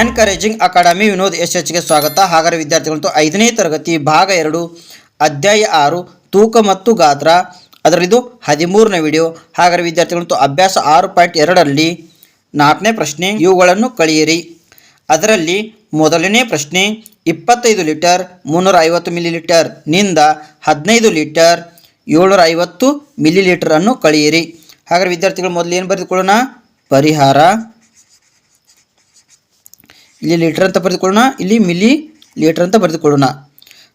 Encouraging academy Vinod ಎಸ್ಎಚ್ಗೆ ಸ್ವಾಗತ. ಹಾಗಾದರೆ ವಿದ್ಯಾರ್ಥಿಗಳಂತೂ 5ನೇ ತರಗತಿ ಭಾಗ 2 ಅಧ್ಯಾಯ 6 ತೂಕ ಮತ್ತು ಗಾತ್ರ, ಅದರಲ್ಲಿದು 13ನೇ ವಿಡಿಯೋ. ಹಾಗಾದರೆ ವಿದ್ಯಾರ್ಥಿಗಳಂತೂ ಅಭ್ಯಾಸ 6.2ರಲ್ಲಿ 4ನೇ ಪ್ರಶ್ನೆ, ಇವುಗಳನ್ನು ಕಳೆಯಿರಿ. ಅದರಲ್ಲಿ ಮೊದಲನೇ ಪ್ರಶ್ನೆ 25 ಲೀಟರ್ 350 ಮಿಲಿಲೀಟರ್ ನಿಂದ 15 ಲೀಟರ್ 750 ಮಿಲಿಲೀಟರ್ ಅನ್ನು ಕಳೆಯಿರಿ. ಹಾಗಾದರೆ ವಿದ್ಯಾರ್ಥಿಗಳು ಮೊದಲು ಏನು ಬರೆದುಕೊಳ್ಳೋಣ? ಪರಿಹಾರ. ಇಲ್ಲಿ ಲೀಟರ್ ಅಂತ ಬರೆದುಕೊಳ್ಳೋಣ, ಇಲ್ಲಿ ಮಿಲಿ ಲೀಟರ್ ಅಂತ ಬರೆದುಕೊಳ್ಳೋಣ.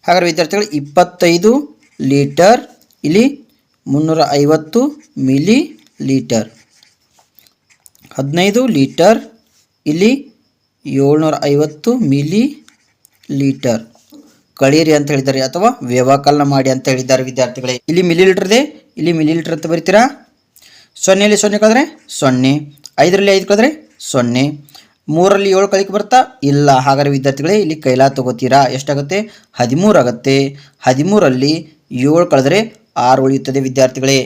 ಹಾಗಾದರೆ ವಿದ್ಯಾರ್ಥಿಗಳು 25 ಲೀಟರ್ ಇಲ್ಲಿ 350 ಮಿಲಿ ಲೀಟರ್, 15 ಲೀಟರ್ ಇಲ್ಲಿ 750 ಮಿಲಿ ಲೀಟರ್ ಕಳೀರಿ ಅಂತ ಹೇಳಿದ್ದಾರೆ, ಅಥವಾ ವ್ಯವಕಲನ ಮಾಡಿ ಅಂತ ಹೇಳಿದ್ದಾರೆ ವಿದ್ಯಾರ್ಥಿಗಳೇ. ಇಲ್ಲಿ ಮಿಲಿ ಲೀಟರ್ ಇದೆ, ಇಲ್ಲಿ ಮಿಲಿ ಲೀಟರ್ ಅಂತ ಬರೀತೀರಾ. 0ಯಲ್ಲಿ 0 ಕಳೆದ್ರೆ 0, 5ರಲ್ಲಿ 5 ಕಳೆದ್ರೆ 0, 3ರಲ್ಲಿ 7 ಕಳಿಕೆ ಬರ್ತಾ ಇಲ್ಲ. ಹಾಗಾದರೆ ವಿದ್ಯಾರ್ಥಿಗಳೇ ಇಲ್ಲಿ ಕೈಲಾ ತಗೋತೀರಾ. ಎಷ್ಟಾಗುತ್ತೆ? 13 ಆಗುತ್ತೆ. 13ರಲ್ಲಿ 7 ಕಳೆದ್ರೆ 6 ಉಳಿಯುತ್ತದೆ ವಿದ್ಯಾರ್ಥಿಗಳೇ.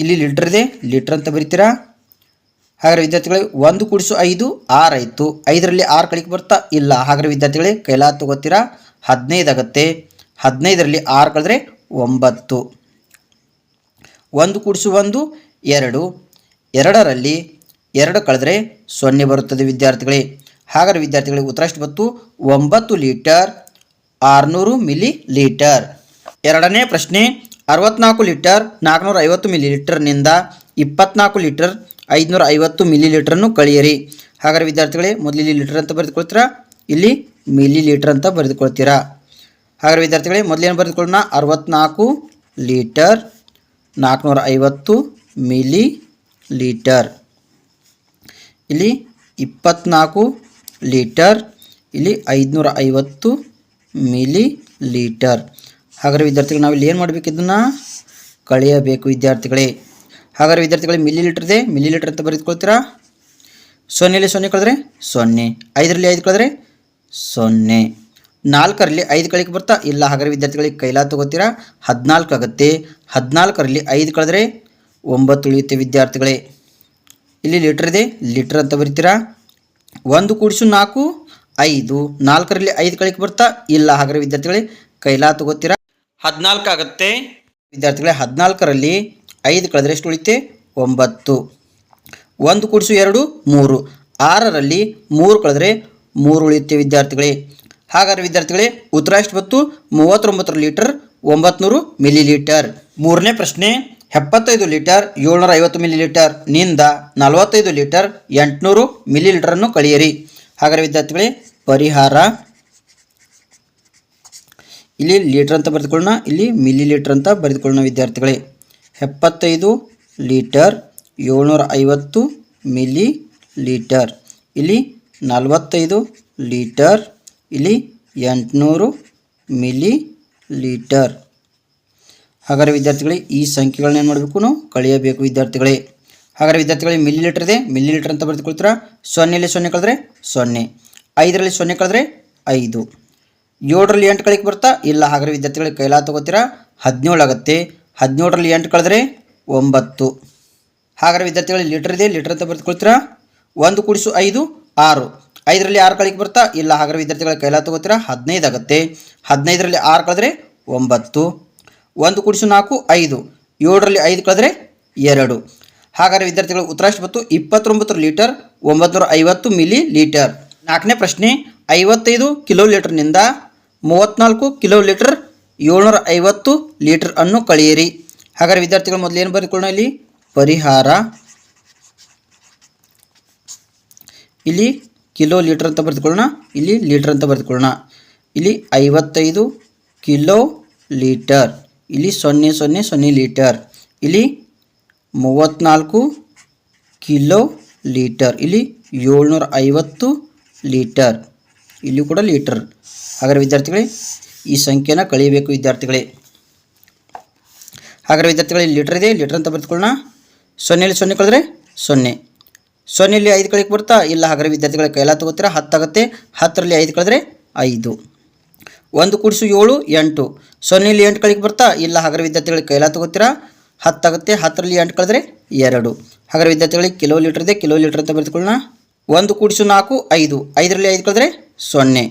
ಇಲ್ಲಿ ಲೀಟರ್ ಇದೆ, ಲೀಟರ್ ಅಂತ ಬರೀತೀರಾ. ಹಾಗಾದರೆ ವಿದ್ಯಾರ್ಥಿಗಳೇ 1 × 5 6 ಆಯಿತು. 5ರಲ್ಲಿ 6 ಕಳಿಕೆ ಬರ್ತಾ ಇಲ್ಲ. ಹಾಗಾದರೆ ವಿದ್ಯಾರ್ಥಿಗಳೇ ಕೈಲಾ ತಗೋತೀರಾ. 15 ಆಗುತ್ತೆ. 15ರಲ್ಲಿ 6 ಕಳೆದ್ರೆ 9. 1 × 1 2, 2ರಲ್ಲಿ 2 ಕಳೆದ್ರೆ 0 ಬರುತ್ತದೆ ವಿದ್ಯಾರ್ಥಿಗಳೇ. ಹಾಗಾದರೆ ವಿದ್ಯಾರ್ಥಿಗಳಿಗೆ ಉತ್ತರ ಎಷ್ಟು ಬಂತು? 9 ಲೀಟರ್ 600 ಮಿಲಿ ಲೀಟರ್. ಎರಡನೇ ಪ್ರಶ್ನೆ 64 ಲೀಟರ್ 450 ಮಿಲಿಲೀಟರ್ನಿಂದ 24 ಲೀಟರ್ 550 ಮಿಲಿಲೀಟರನ್ನು ಕಳೆಯಿರಿ. ಹಾಗಾದರೆ ವಿದ್ಯಾರ್ಥಿಗಳೇ ಮೊದಲು ಇಲ್ಲಿ ಲೀಟರ್ ಅಂತ ಬರೆದುಕೊಳ್ತೀರಾ, ಇಲ್ಲಿ ಮಿಲಿ ಲೀಟರ್ ಅಂತ ಬರೆದುಕೊಳ್ತೀರಾ. ಹಾಗಾದರೆ ವಿದ್ಯಾರ್ಥಿಗಳೇ ಮೊದಲೇನು ಬರೆದುಕೊಳ್ಳೋಣ? 64 ಲೀಟರ್ 450 ಮಿಲಿ ಲೀಟರ್, ಇಲ್ಲಿ 24 ಲೀಟರ್ ಇಲ್ಲಿ 550 ಮಿಲಿ ಲೀಟರ್. ಹಾಗಾದರೆ ವಿದ್ಯಾರ್ಥಿಗಳು ನಾವು ಇಲ್ಲಿ ಏನು ಮಾಡಬೇಕು? ಇದನ್ನು ಕಳೆಯಬೇಕು ವಿದ್ಯಾರ್ಥಿಗಳೇ. ಹಾಗಾದರೆ ವಿದ್ಯಾರ್ಥಿಗಳೇ ಮಿಲಿ ಲೀಟರ್ ಇದೆ, ಮಿಲಿ ಲೀಟರ್ ಅಂತ ಬರೆದುಕೊಳ್ತೀರಾ. 0ಯಲ್ಲಿ 0 ಕಳೆದ್ರೆ 0, 5ರಲ್ಲಿ 5 ಕಳೆದ್ರೆ 0, 4ರಲ್ಲಿ 5 ಕಳಿಕೆ ಬರ್ತಾ ಇಲ್ಲ. ಹಾಗಾದರೆ ವಿದ್ಯಾರ್ಥಿಗಳಿಗೆ ಕೈಲಾ ತಗೋತೀರಾ. 14 ಆಗುತ್ತೆ. 14ರಲ್ಲಿ 5 ಕಳೆದ್ರೆ 9 ಉಳಿಯುತ್ತೆ ವಿದ್ಯಾರ್ಥಿಗಳೇ. ಇಲ್ಲಿ ಲೀಟರ್ ಇದೆ, ಲೀಟರ್ ಅಂತ ಬರೀತೀರಾ. 1 × 4 5, 4ರಲ್ಲಿ 5 ಕಳಿಕೆ ಬರ್ತಾ ಇಲ್ಲ. ಹಾಗಾದರೆ ವಿದ್ಯಾರ್ಥಿಗಳೇ ಕೈಲಾ ತಗೋತೀರಾ. 14 ಆಗುತ್ತೆ ವಿದ್ಯಾರ್ಥಿಗಳೇ. 14ರಲ್ಲಿ 5 ಕಳೆದ್ರೆ ಎಷ್ಟು ಉಳಿತೆ? 9. 1 × 2 3, 6ರಲ್ಲಿ 3 ಕಳೆದ್ರೆ 3 ಉಳಿಯುತ್ತೆ ವಿದ್ಯಾರ್ಥಿಗಳೇ. ಹಾಗಾದರೆ ವಿದ್ಯಾರ್ಥಿಗಳೇ ಉತ್ತರ ಎಷ್ಟು ಬಂತು? 39 ಲೀಟರ್ 900 ಮಿಲಿ ಲೀಟರ್. ಮೂರನೇ ಪ್ರಶ್ನೆ 75 ಲೀಟರ್ 750 ಮಿಲಿಲೀಟರ್ ನಿಂದ 45 ಲೀಟರ್ 800 ಮಿಲಿಲೀಟರನ್ನು ಕಳೆಯಿರಿ. ಹಾಗಾದರೆ ವಿದ್ಯಾರ್ಥಿಗಳೇ ಪರಿಹಾರ. ಇಲ್ಲಿ ಲೀಟರ್ ಅಂತ ಬರೆದುಕೊಳ್ಳೋಣ, ಇಲ್ಲಿ ಮಿಲಿ ಲೀಟರ್ ಅಂತ ಬರೆದುಕೊಳ್ಳೋಣ ವಿದ್ಯಾರ್ಥಿಗಳೇ. 75 ಲೀಟರ್ 750 ಮಿಲಿ ಲೀಟರ್, ಇಲ್ಲಿ 45 ಲೀಟರ್ ಇಲ್ಲಿ 800 ಮಿಲಿ ಲೀಟರ್. ಹಾಗಾದರೆ ವಿದ್ಯಾರ್ಥಿಗಳೇ ಈ ಸಂಖ್ಯೆಗಳನ್ನ ಏನು ಮಾಡಬೇಕು? ನಾವು ಕಳೆಯಬೇಕು ವಿದ್ಯಾರ್ಥಿಗಳೇ. ಹಾಗಾದರೆ ವಿದ್ಯಾರ್ಥಿಗಳೇ ಮಿಲಿ ಲೀಟರ್ ಇದೆ, ಮಿಲಿ ಲೀಟರ್ ಅಂತ ಬರೆದುಕೊಳ್ತೀರಾ. 0ಯಲ್ಲಿ 0 ಕಳೆದ್ರೆ 0, 5ರಲ್ಲಿ 0 ಕಳೆದ್ರೆ 5, 7ರಲ್ಲಿ 8 ಕಳಿಕೆ ಬರ್ತಾ ಇಲ್ಲ. ಹಾಗಾದರೆ ವಿದ್ಯಾರ್ಥಿಗಳಿಗೆ ಕೈಲಾ ತಗೋತೀರಾ. 17 ಆಗುತ್ತೆ. 17ರಲ್ಲಿ 8 ಕಳೆದ್ರೆ 9. ಹಾಗಾದರೆ ವಿದ್ಯಾರ್ಥಿಗಳಿಗೆ ಲೀಟರ್ ಇದೆ, ಲೀಟರ್ ಅಂತ ಬರೆದುಕೊಳ್ತೀರಾ. 1 × 5 6, 5ರಲ್ಲಿ 6 ಕಳಿಕೆ ಬರ್ತಾ ಇಲ್ಲ. ಹಾಗಾದರೆ ವಿದ್ಯಾರ್ಥಿಗಳ ಕೈಲಾ ತಗೋತೀರಾ. 15 ಆಗುತ್ತೆ. 15ರಲ್ಲಿ 6 ಕಳೆದ್ರೆ 9. 1 × 4 5, 7ರಲ್ಲಿ 5 ಕಳೆದ್ರೆ 2. ಹಾಗಾದರೆ ವಿದ್ಯಾರ್ಥಿಗಳು ಉತ್ತರ ಎಷ್ಟು ಬಂತು? 29 ಲೀಟರ್ 950 ಮಿಲಿ ಲೀಟರ್. ನಾಲ್ಕನೇ ಪ್ರಶ್ನೆ 55 ಕಿಲೋ ಲೀಟರ್ನಿಂದ 34 ಕಿಲೋ ಲೀಟರ್ 750 ಲೀಟರ್ ಅನ್ನು ಕಳೆಯಿರಿ. ಹಾಗಾದರೆ ವಿದ್ಯಾರ್ಥಿಗಳು ಮೊದಲು ಏನು ಬರೆದುಕೊಳ್ಳೋಣ? ಇಲ್ಲಿ ಪರಿಹಾರ. ಇಲ್ಲಿ ಕಿಲೋ ಲೀಟರ್ ಅಂತ ಬರೆದುಕೊಳ್ಳೋಣ, ಇಲ್ಲಿ ಲೀಟರ್ ಅಂತ ಬರೆದುಕೊಳ್ಳೋಣ. ಇಲ್ಲಿ 55 ಕಿಲೋ ಲೀಟರ್, ಇಲ್ಲಿ 000 ಲೀಟರ್, ಇಲ್ಲಿ 34 ಕಿಲೋ ಲೀಟರ್, ಇಲ್ಲಿ 750 ಲೀಟರ್, ಇಲ್ಲಿ ಕೂಡ ಲೀಟರ್. ಹಾಗಾದರೆ ವಿದ್ಯಾರ್ಥಿಗಳೇ ಈ ಸಂಖ್ಯೆನ ಕಳೆಯಬೇಕು ವಿದ್ಯಾರ್ಥಿಗಳೇ. ಹಾಗಾದರೆ ವಿದ್ಯಾರ್ಥಿಗಳೇ ಲೀಟರ್ ಇದೆ, ಲೀಟರ್ ಅಂತ ಬರೆದುಕೊಳ್ಳೋಣ. 0ಯಲ್ಲಿ 0 ಕಳೆದ್ರೆ 0, 0ಯಲ್ಲಿ 5 ಕಳಿಕೆ ಬರ್ತಾ ಇಲ್ಲ. ಹಾಗಾದರೆ ವಿದ್ಯಾರ್ಥಿಗಳ ಕೈಲಾ ತಗೋತೀರಾ. 10 ಆಗುತ್ತೆ. 10ರಲ್ಲಿ 5 ಕಳೆದ್ರೆ 5, 1 × 7 8, 0ಯಲ್ಲಿ 8 ಕಳಿಕೆ ಬರ್ತಾ ಇಲ್ಲ. ಹಾಗಾದರೆ ವಿದ್ಯಾರ್ಥಿಗಳಿಗೆ ಕೈಲಾ ತಗೋತೀರಾ. 10 ಆಗುತ್ತೆ. 10ರಲ್ಲಿ 8 ಕಳೆದ್ರೆ 2. ಹಾಗಾದರೆ ವಿದ್ಯಾರ್ಥಿಗಳಿಗೆ ಕಿಲೋ ಲೀಟರ್ ಇದೆ, ಕಿಲೋ ಲೀಟರ್ ಅಂತ ಬರೆದುಕೊಳ್ಳೋಣ. 1 ಕೂಡಿಸು 4 5, 5ರಲ್ಲಿ 5 ಕಳೆದ್ರೆ 0,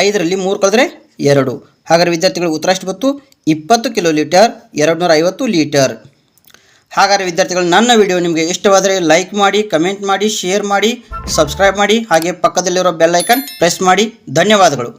5ರಲ್ಲಿ 3 ಕಳೆದ್ರೆ 2. ಹಾಗಾದರೆ ವಿದ್ಯಾರ್ಥಿಗಳು ಉತ್ತರ ಎಷ್ಟು ಬಂತು? 20 ಕಿಲೋ ಲೀಟರ್ 250 ಲೀಟರ್. ಹಾಗಾದರೆ ವಿದ್ಯಾರ್ಥಿಗಳು ನನ್ನ ವಿಡಿಯೋ ನಿಮಗೆ ಇಷ್ಟವಾದರೆ ಲೈಕ್ ಮಾಡಿ, ಕಮೆಂಟ್ ಮಾಡಿ, ಶೇರ್ ಮಾಡಿ, ಸಬ್ಸ್ಕ್ರೈಬ್ ಮಾಡಿ, ಹಾಗೆ ಪಕ್ಕದಲ್ಲಿರೋ ಬೆಲ್ ಐಕನ್ ಪ್ರೆಸ್ ಮಾಡಿ. ಧನ್ಯವಾದಗಳು.